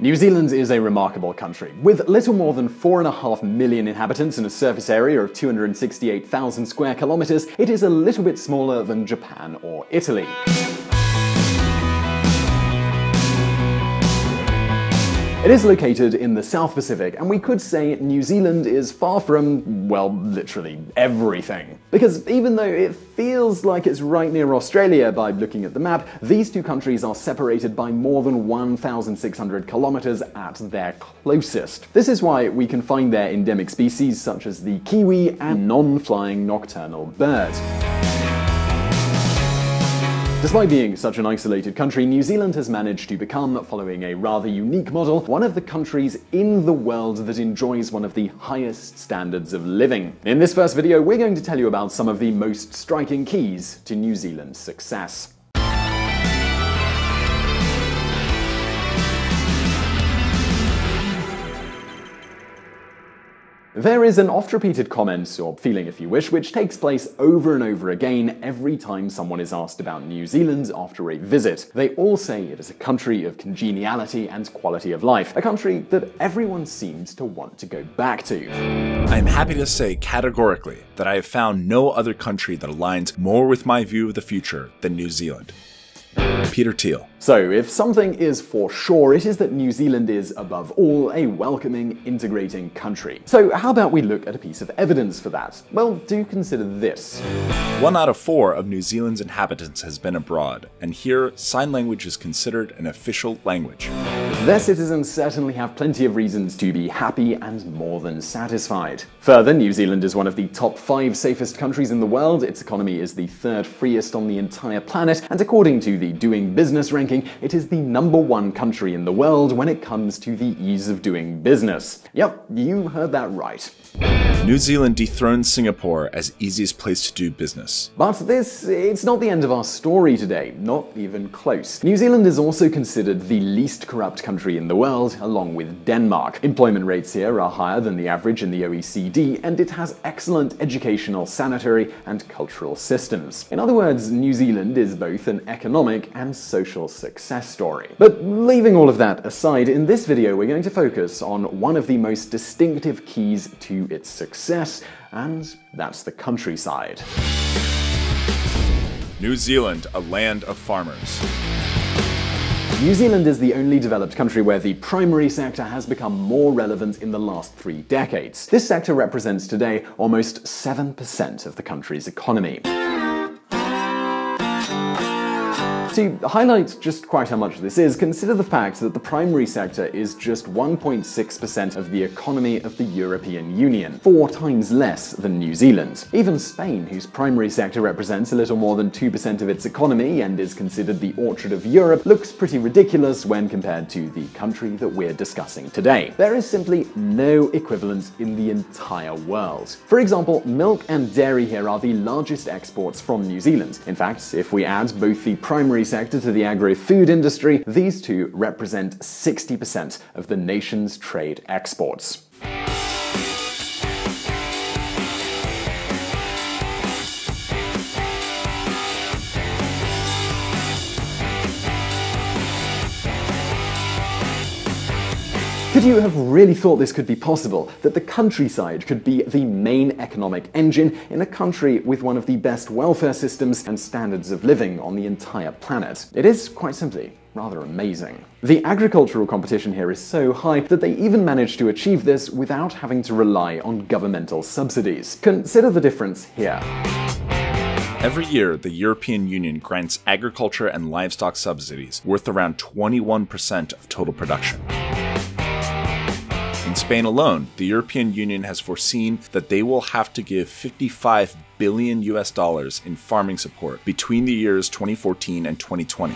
New Zealand is a remarkable country. With little more than 4.5 million inhabitants and a surface area of 268,000 square kilometers, it is a little bit smaller than Japan or Italy. It is located in the South Pacific, and we could say New Zealand is far from, well, literally everything. Because even though it feels like it's right near Australia by looking at the map, these two countries are separated by more than 1,600 kilometers at their closest. This is why we can find their endemic species such as the kiwi and non-flying nocturnal bird. Despite being such an isolated country, New Zealand has managed to become, following a rather unique model, one of the countries in the world that enjoys one of the highest standards of living. In this first video, we're going to tell you about some of the most striking keys to New Zealand's success. There is an oft-repeated comment, or feeling if you wish, which takes place over and over again every time someone is asked about New Zealand after a visit. They all say it is a country of congeniality and quality of life, a country that everyone seems to want to go back to. I am happy to say categorically that I have found no other country that aligns more with my view of the future than New Zealand. Peter Thiel. So, if something is for sure, it is that New Zealand is, above all, a welcoming, integrating country. So how about we look at a piece of evidence for that? Well, do consider this. 1 out of 4 of New Zealand's inhabitants has been abroad, and here, sign language is considered an official language. Their citizens certainly have plenty of reasons to be happy and more than satisfied. Further, New Zealand is one of the top 5 safest countries in the world, its economy is the 3rd freest on the entire planet, and according to the Doing Business ranking, it is the #1 country in the world when it comes to the ease of doing business. Yep, you heard that right. New Zealand dethroned Singapore as easiest place to do business. But it's not the end of our story today, not even close. New Zealand is also considered the least corrupt country in the world, along with Denmark. Employment rates here are higher than the average in the OECD, and it has excellent educational, sanitary, and cultural systems. In other words, New Zealand is both an economic and social success story. But leaving all of that aside, in this video we're going to focus on one of the most distinctive keys to its success, and that's the countryside. New Zealand, a land of farmers. New Zealand is the only developed country where the primary sector has become more relevant in the last 3 decades. This sector represents today almost 7% of the country's economy. To highlight just quite how much this is, consider the fact that the primary sector is just 1.6% of the economy of the European Union, 4 times less than New Zealand. Even Spain, whose primary sector represents a little more than 2% of its economy and is considered the orchard of Europe, looks pretty ridiculous when compared to the country that we're discussing today. There is simply no equivalent in the entire world. For example, milk and dairy here are the largest exports from New Zealand. In fact, if we add both the primary sector to the agri-food industry, these two represent 60% of the nation's trade exports. Could you have really thought this could be possible? That the countryside could be the main economic engine in a country with one of the best welfare systems and standards of living on the entire planet? It is, quite simply, rather amazing. The agricultural competition here is so high that they even managed to achieve this without having to rely on governmental subsidies. Consider the difference here. Every year, the European Union grants agriculture and livestock subsidies worth around 21% of total production. In Spain alone, the European Union has foreseen that they will have to give $55 billion in farming support between the years 2014 and 2020.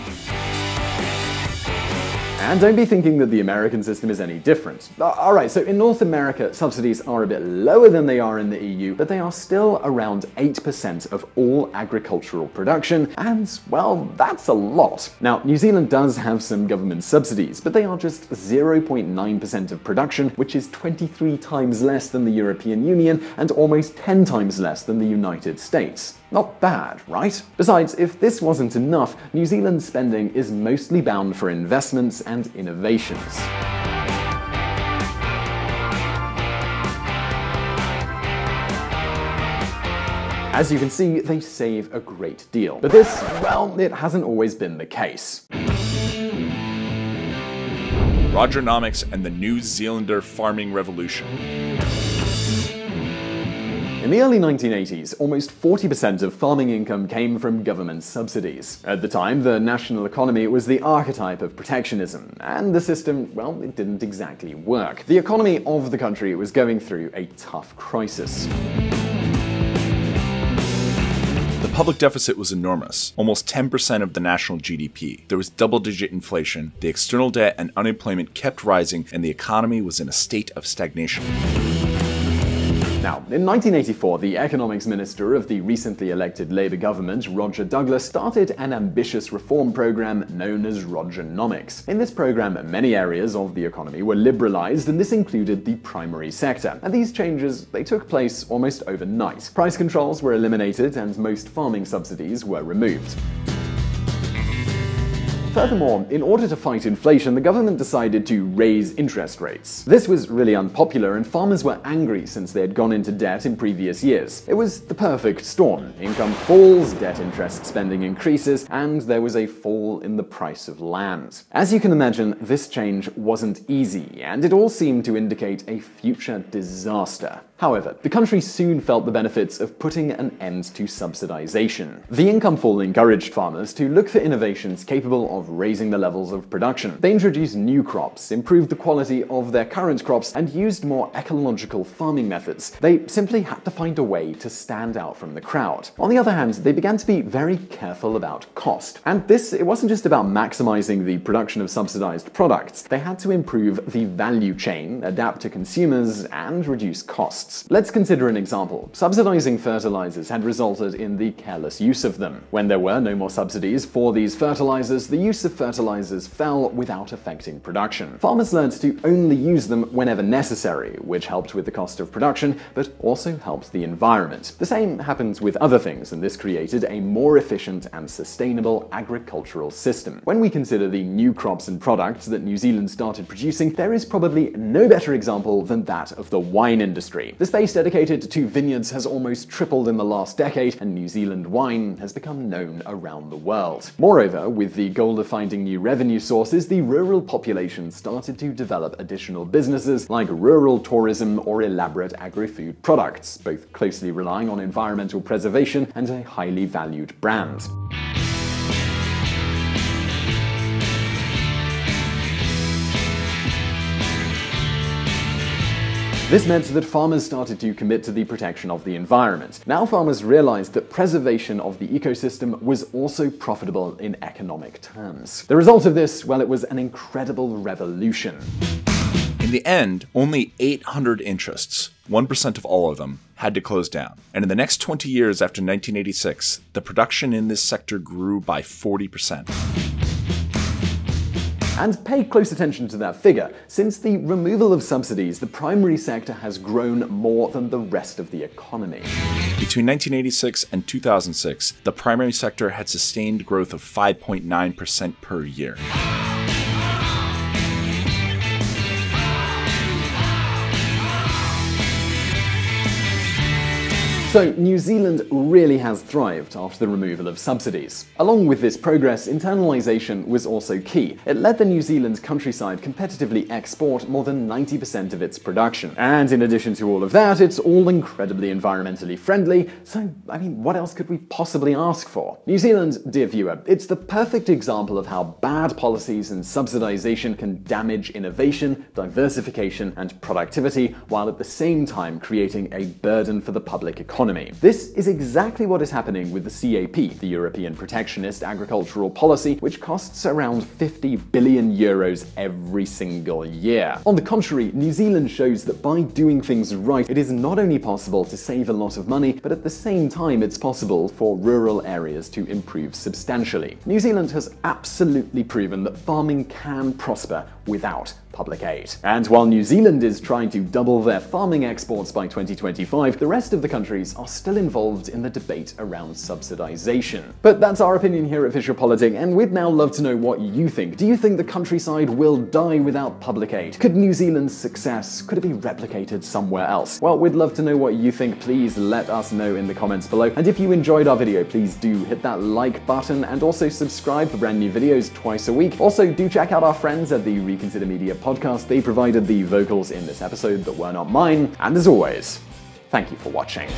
And don't be thinking that the American system is any different. Alright, so in North America, subsidies are a bit lower than they are in the EU, but they are still around 8% of all agricultural production, and, well, that's a lot. Now, New Zealand does have some government subsidies, but they are just 0.9% of production, which is 23 times less than the European Union and almost 10 times less than the United States. Not bad, right? Besides, if this wasn't enough, New Zealand's spending is mostly bound for investments and innovations. As you can see, they save a great deal. But this, well, it hasn't always been the case. Rogernomics and the New Zealander farming revolution. In the early 1980s, almost 40% of farming income came from government subsidies. At the time, the national economy was the archetype of protectionism, and the system, well, it didn't exactly work. The economy of the country was going through a tough crisis. The public deficit was enormous, almost 10% of the national GDP. There was double-digit inflation, the external debt and unemployment kept rising, and the economy was in a state of stagnation. Now, in 1984, the economics minister of the recently elected Labour government, Roger Douglas, started an ambitious reform program known as Rogernomics. In this program, many areas of the economy were liberalized, and this included the primary sector. And these changes, they took place almost overnight. Price controls were eliminated, and most farming subsidies were removed. Furthermore, in order to fight inflation, the government decided to raise interest rates. This was really unpopular, and farmers were angry since they had gone into debt in previous years. It was the perfect storm. Income falls, debt interest spending increases, and there was a fall in the price of land. As you can imagine, this change wasn't easy, and it all seemed to indicate a future disaster. However, the country soon felt the benefits of putting an end to subsidization. The income fall encouraged farmers to look for innovations capable of raising the levels of production. They introduced new crops, improved the quality of their current crops, and used more ecological farming methods. They simply had to find a way to stand out from the crowd. On the other hand, they began to be very careful about cost. And this, it wasn't just about maximizing the production of subsidized products. They had to improve the value chain, adapt to consumers, and reduce costs. Let's consider an example. Subsidizing fertilizers had resulted in the careless use of them. When there were no more subsidies for these fertilizers, the use of fertilizers fell without affecting production. Farmers learned to only use them whenever necessary, which helped with the cost of production, but also helped the environment. The same happens with other things, and this created a more efficient and sustainable agricultural system. When we consider the new crops and products that New Zealand started producing, there is probably no better example than that of the wine industry. The space dedicated to vineyards has almost tripled in the last decade, and New Zealand wine has become known around the world. Moreover, with the goal of finding new revenue sources, the rural population started to develop additional businesses like rural tourism or elaborate agri-food products, both closely relying on environmental preservation and a highly valued brand. This meant that farmers started to commit to the protection of the environment. Now farmers realized that preservation of the ecosystem was also profitable in economic terms. The result of this, well, it was an incredible revolution. In the end, only 800 interests, 1% of all of them, had to close down. And in the next 20 years after 1986, the production in this sector grew by 40%. And pay close attention to that figure. Since the removal of subsidies, the primary sector has grown more than the rest of the economy. Between 1986 and 2006, the primary sector had sustained growth of 5.9% per year. So New Zealand really has thrived after the removal of subsidies. Along with this progress, internalisation was also key. It let the New Zealand countryside competitively export more than 90% of its production. And in addition to all of that, it's all incredibly environmentally friendly, so I mean, what else could we possibly ask for? New Zealand, dear viewer, it's the perfect example of how bad policies and subsidization can damage innovation, diversification, and productivity, while at the same time creating a burden for the public economy. This is exactly what is happening with the CAP, the European Protectionist Agricultural Policy, which costs around 50 billion euros every single year. On the contrary, New Zealand shows that by doing things right, it is not only possible to save a lot of money, but at the same time it's possible for rural areas to improve substantially. New Zealand has absolutely proven that farming can prosper without public aid. And while New Zealand is trying to double their farming exports by 2025, the rest of the countries are still involved in the debate around subsidization. But that's our opinion here at VisualPolitik, and we'd now love to know what you think. Do you think the countryside will die without public aid? Could New Zealand's success, could it be replicated somewhere else? Well, we'd love to know what you think. Please let us know in the comments below. And if you enjoyed our video, please do hit that like button and also subscribe for brand new videos twice a week. Also, do check out our friends at the Reconsider Media podcast. They provided the vocals in this episode that were not mine. And as always, thank you for watching.